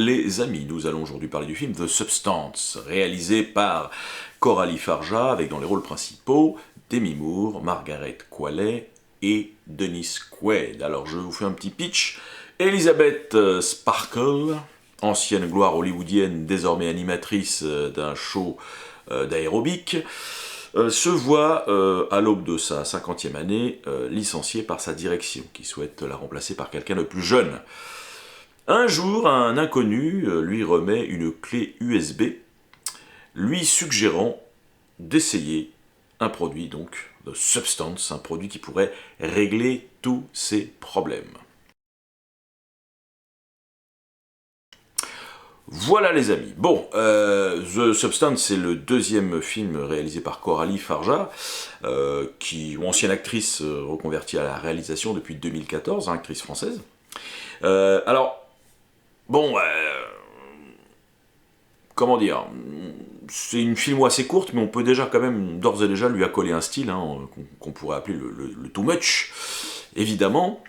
les amis, nous allons aujourd'hui parler du film The Substance, réalisé par Coralie Farja, avec dans les rôles principaux Demi Moore, Margaret Qualley et Dennis Quaid. Alors je vous fais un petit pitch. Elizabeth Sparkle, ancienne gloire hollywoodienne, désormais animatrice d'un show d'aérobic, se voit, à l'aube de sa 50e année, licenciée par sa direction, qui souhaite la remplacer par quelqu'un de plus jeune. Un jour, un inconnu lui remet une clé USB, lui suggérant d'essayer un produit, donc The Substance, un produit qui pourrait régler tous ses problèmes. Voilà les amis. Bon, The Substance, c'est le deuxième film réalisé par Coralie Farja, ancienne actrice reconvertie à la réalisation depuis 2014, actrice française. Comment dire, c'est une filmo assez courte, mais on peut déjà quand même d'ores et déjà lui accoler un style qu'on pourrait appeler le too much, évidemment.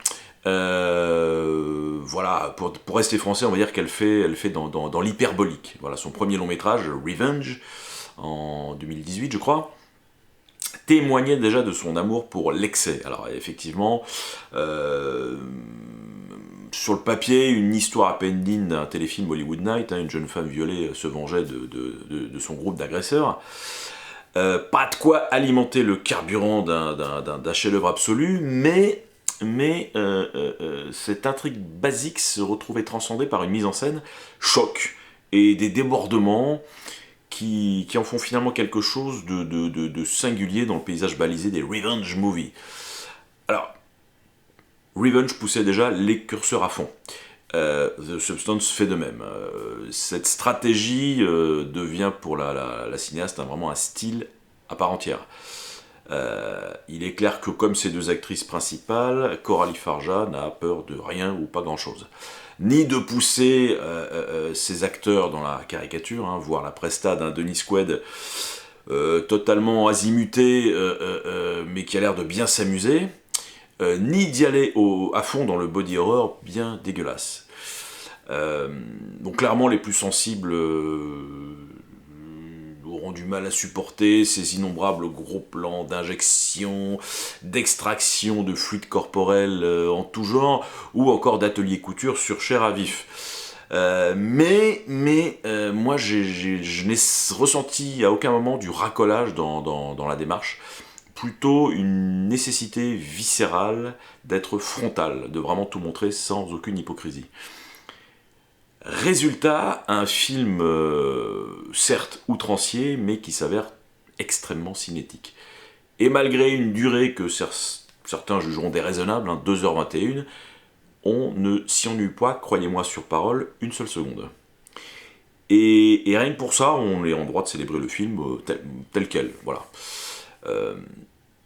Voilà, pour rester français, on va dire qu'elle fait dans l'hyperbolique. Voilà, son premier long métrage, Revenge, en 2018, je crois, témoignait déjà de son amour pour l'excès. Alors effectivement, sur le papier, une histoire à peine digne d'un téléfilm Hollywood Night, une jeune femme violée se vengeait de son groupe d'agresseurs. Pas de quoi alimenter le carburant d'un chef-d'œuvre absolu, mais cette intrigue basique se retrouvait transcendée par une mise en scène choc et des débordements qui en font finalement quelque chose de singulier dans le paysage balisé des revenge movies. Alors, Revenge poussait déjà les curseurs à fond. The Substance fait de même. Cette stratégie devient pour la cinéaste vraiment un style à part entière. Il est clair que comme ces deux actrices principales, Coralie Farja n'a peur de rien ou pas grand-chose. Ni de pousser ses acteurs dans la caricature, voire la presta d'un Dennis Quaid totalement azimuté, mais qui a l'air de bien s'amuser, ni d'y aller à fond dans le body horror bien dégueulasse. Donc clairement les plus sensibles auront du mal à supporter ces innombrables gros plans d'injection, d'extraction de fluides corporels en tout genre, ou encore d'ateliers couture sur chair à vif. Moi je n'ai ressenti à aucun moment du racolage dans la démarche, plutôt une nécessité viscérale d'être frontal, de vraiment tout montrer sans aucune hypocrisie. Résultat, un film certes outrancier, mais qui s'avère extrêmement cinétique. Et malgré une durée que certains jugeront déraisonnable, 2h21, on ne s'y ennuie pas, croyez-moi sur parole, une seule seconde. Et rien que pour ça, on est en droit de célébrer le film tel quel, voilà.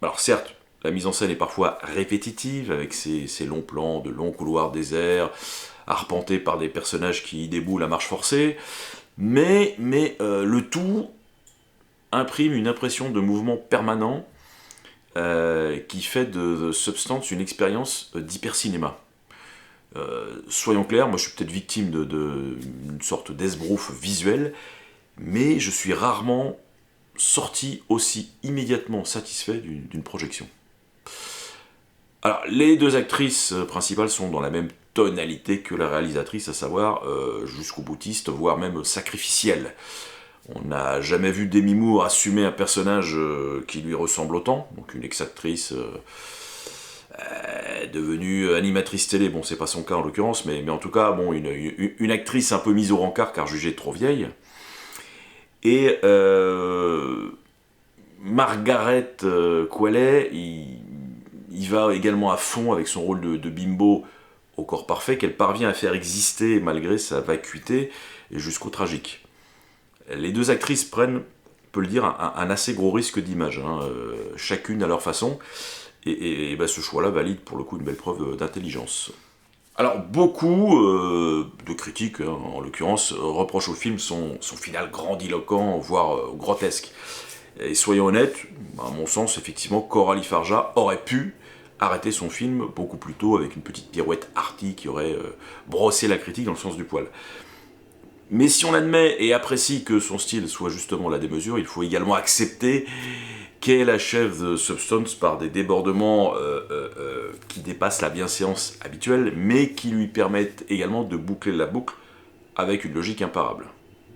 Alors certes, la mise en scène est parfois répétitive, avec ces longs plans de longs couloirs déserts, arpentés par des personnages qui y déboulent à marche forcée, mais le tout imprime une impression de mouvement permanent qui fait de The Substance une expérience d'hypercinéma. Soyons clairs, moi je suis peut-être victime d'une sorte d'esbrouf visuel, mais je suis rarement sorti aussi immédiatement satisfait d'une projection. Alors, les deux actrices principales sont dans la même tonalité que la réalisatrice, à savoir jusqu'au boutiste, voire même sacrificielle. On n'a jamais vu Demi Moore assumer un personnage qui lui ressemble autant, donc une ex-actrice devenue animatrice télé, bon c'est pas son cas en l'occurrence, mais en tout cas, bon, une actrice un peu mise au rencard car jugée trop vieille. Et Margaret Qualley, il va également à fond avec son rôle de bimbo au corps parfait qu'elle parvient à faire exister malgré sa vacuité et jusqu'au tragique. Les deux actrices prennent, on peut le dire, un assez gros risque d'image, chacune à leur façon, et ce choix-là valide pour le coup une belle preuve d'intelligence. Alors beaucoup de critiques, en l'occurrence, reprochent au film son final grandiloquent, voire grotesque. Et soyons honnêtes, à mon sens, effectivement, Coralie Farja aurait pu arrêter son film beaucoup plus tôt avec une petite pirouette arty qui aurait brossé la critique dans le sens du poil. Mais si on admet et apprécie que son style soit justement la démesure, il faut également accepter qu'elle achève The Substance par des débordements qui dépassent la bienséance habituelle, mais qui lui permettent également de boucler la boucle avec une logique imparable.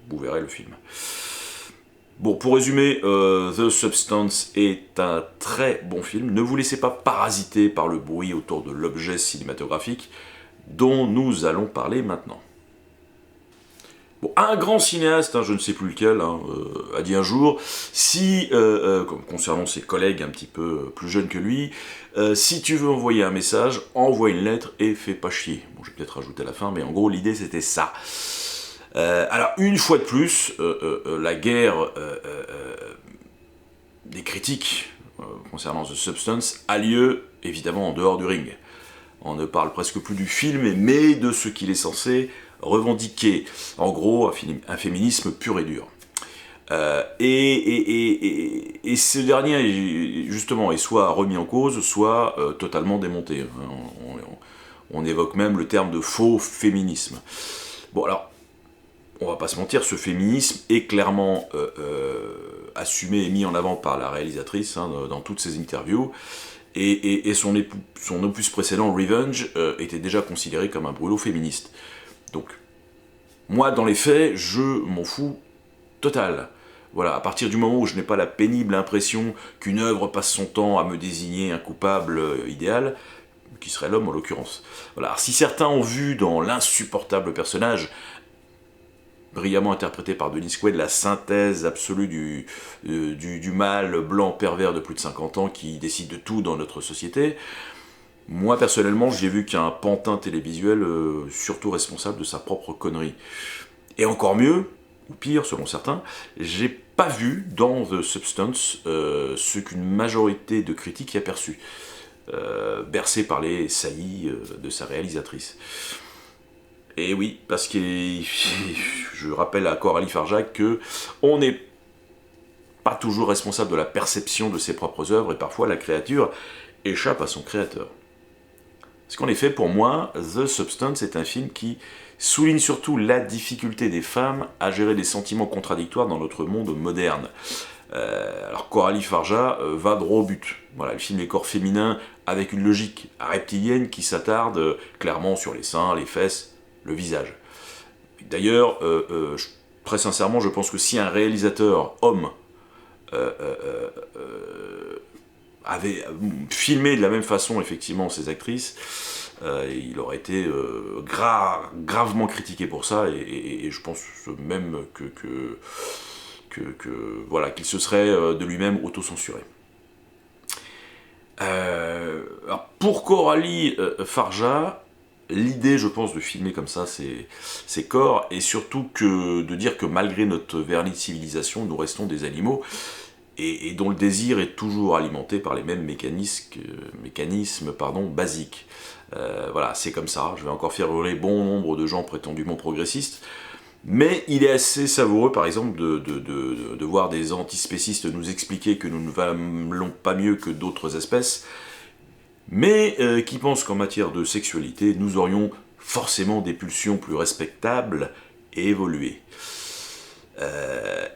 Vous verrez le film. Bon, pour résumer, The Substance est un très bon film. Ne vous laissez pas parasiter par le bruit autour de l'objet cinématographique dont nous allons parler maintenant. Bon, un grand cinéaste, je ne sais plus lequel, a dit un jour, si, concernant ses collègues un petit peu plus jeunes que lui, si tu veux envoyer un message, envoie une lettre et fais pas chier. Bon, je vais peut-être rajouter à la fin, mais en gros, l'idée c'était ça. Alors, une fois de plus, la guerre des critiques concernant The Substance a lieu, évidemment, en dehors du ring. On ne parle presque plus du film, mais de ce qu'il est censé revendiquer. En gros, un féminisme pur et dur. Et ce dernier, justement, est soit remis en cause, soit totalement démonté. On évoque même le terme de faux féminisme. Bon, alors, on va pas se mentir, ce féminisme est clairement assumé et mis en avant par la réalisatrice dans toutes ses interviews. Et son opus précédent, Revenge, était déjà considéré comme un brûlot féministe. Donc, moi, dans les faits, je m'en fous total. Voilà, à partir du moment où je n'ai pas la pénible impression qu'une œuvre passe son temps à me désigner un coupable idéal, qui serait l'homme en l'occurrence. Voilà, alors, si certains ont vu dans l'insupportable personnage, brillamment interprété par Dennis Quaid, la synthèse absolue du mâle blanc pervers de plus de 50 ans qui décide de tout dans notre société, moi personnellement j'y ai vu qu'un pantin télévisuel surtout responsable de sa propre connerie. Et encore mieux, ou pire selon certains, j'ai pas vu dans The Substance ce qu'une majorité de critiques y a perçu, bercé par les saillies de sa réalisatrice. Et oui, parce que je rappelle à Coralie Farjac que on n'est pas toujours responsable de la perception de ses propres œuvres, et parfois la créature échappe à son créateur. Parce qu'en effet, pour moi, The Substance est un film qui souligne surtout la difficulté des femmes à gérer des sentiments contradictoires dans notre monde moderne. Alors Coralie Farjac va droit au but. Voilà, elle filme les corps féminins avec une logique reptilienne qui s'attarde clairement sur les seins, les fesses, le visage. D'ailleurs, très sincèrement, je pense que si un réalisateur homme avait filmé de la même façon, effectivement, ces actrices, il aurait été gravement critiqué pour ça, et je pense même voilà, qu'il se serait de lui-même autocensuré. Alors pour Coralie Farjac, l'idée, je pense, de filmer comme ça ces corps, et surtout de dire que malgré notre vernis de civilisation, nous restons des animaux, et dont le désir est toujours alimenté par les mêmes mécanismes basiques. Voilà, c'est comme ça. Je vais encore faire hurler bon nombre de gens prétendument progressistes, mais il est assez savoureux, par exemple, de voir des antispécistes nous expliquer que nous ne valons pas mieux que d'autres espèces, mais qui pensent qu'en matière de sexualité, nous aurions forcément des pulsions plus respectables et évoluées.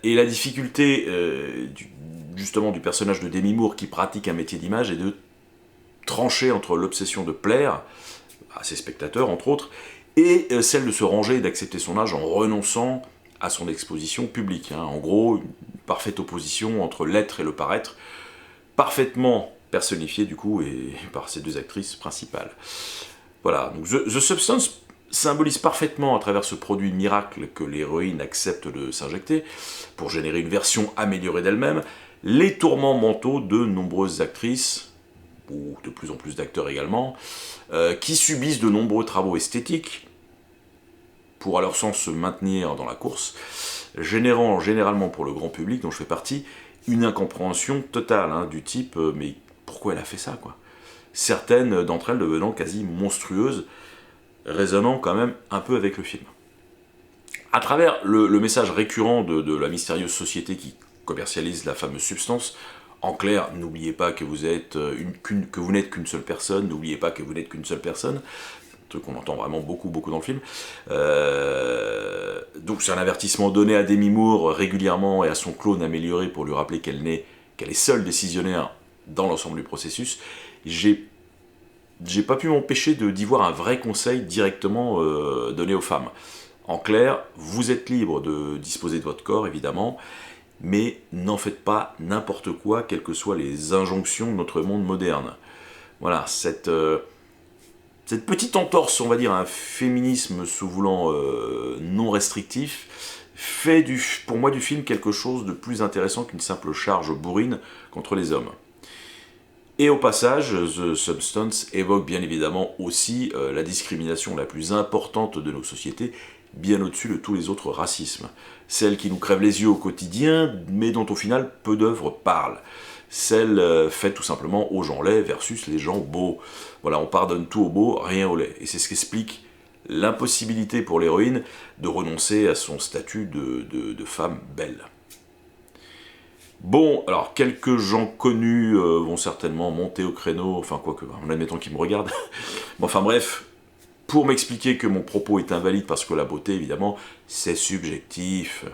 Et la difficulté justement du personnage de Demi Moore qui pratique un métier d'image est de trancher entre l'obsession de plaire à ses spectateurs, entre autres, et celle de se ranger et d'accepter son âge en renonçant à son exposition publique. En gros, une parfaite opposition entre l'être et le paraître, parfaitement personnifié du coup et par ces deux actrices principales. Voilà, donc The Substance symbolise parfaitement à travers ce produit miracle que l'héroïne accepte de s'injecter pour générer une version améliorée d'elle-même, les tourments mentaux de nombreuses actrices, ou de plus en plus d'acteurs également, qui subissent de nombreux travaux esthétiques pour à leur sens se maintenir dans la course, générant généralement pour le grand public dont je fais partie une incompréhension totale du type mais pourquoi elle a fait ça, quoi. Certaines d'entre elles devenant quasi monstrueuses, résonnant quand même un peu avec le film. À travers le message récurrent de la mystérieuse société qui commercialise la fameuse substance, en clair, n'oubliez pas que vous n'êtes qu'une seule personne, n'oubliez pas que vous n'êtes qu'une seule personne, truc qu'on entend vraiment beaucoup dans le film. Donc c'est un avertissement donné à Demi Moore régulièrement et à son clone amélioré pour lui rappeler qu'elle est seule décisionnaire dans l'ensemble du processus. J'ai pas pu m'empêcher d'y voir un vrai conseil directement donné aux femmes. En clair, vous êtes libre de disposer de votre corps, évidemment, mais n'en faites pas n'importe quoi, quelles que soient les injonctions de notre monde moderne. Voilà, cette petite entorse, on va dire, à un féminisme se voulant non restrictif, fait pour moi du film quelque chose de plus intéressant qu'une simple charge bourrine contre les hommes. Et au passage, The Substance évoque bien évidemment aussi la discrimination la plus importante de nos sociétés, bien au-dessus de tous les autres racismes. Celle qui nous crève les yeux au quotidien, mais dont au final peu d'œuvres parlent. Celle faite tout simplement aux gens laids versus les gens beaux. Voilà, on pardonne tout aux beaux, rien aux laids. Et c'est ce qu'explique l'impossibilité pour l'héroïne de renoncer à son statut de femme belle. Bon, alors quelques gens connus vont certainement monter au créneau, enfin quoique, en admettant qu'ils me regardent. Bon, enfin bref, pour m'expliquer que mon propos est invalide parce que la beauté, évidemment, c'est subjectif.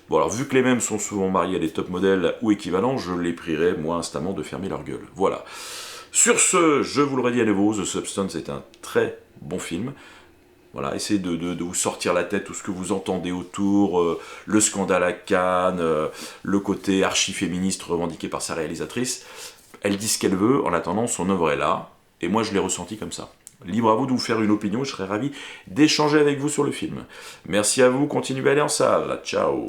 Bon, alors vu que les mêmes sont souvent mariés à des top modèles ou équivalents, je les prierai, moi, instamment de fermer leur gueule. Voilà. Sur ce, je vous le redis à nouveau, The Substance est un très bon film. Voilà, essayez de vous sortir la tête tout ce que vous entendez autour, le scandale à Cannes, le côté archi-féministe revendiqué par sa réalisatrice. Elle dit ce qu'elle veut, en attendant, son œuvre est là, et moi je l'ai ressenti comme ça. Libre à vous de vous faire une opinion, je serais ravi d'échanger avec vous sur le film. Merci à vous, continuez à aller en salle, ciao.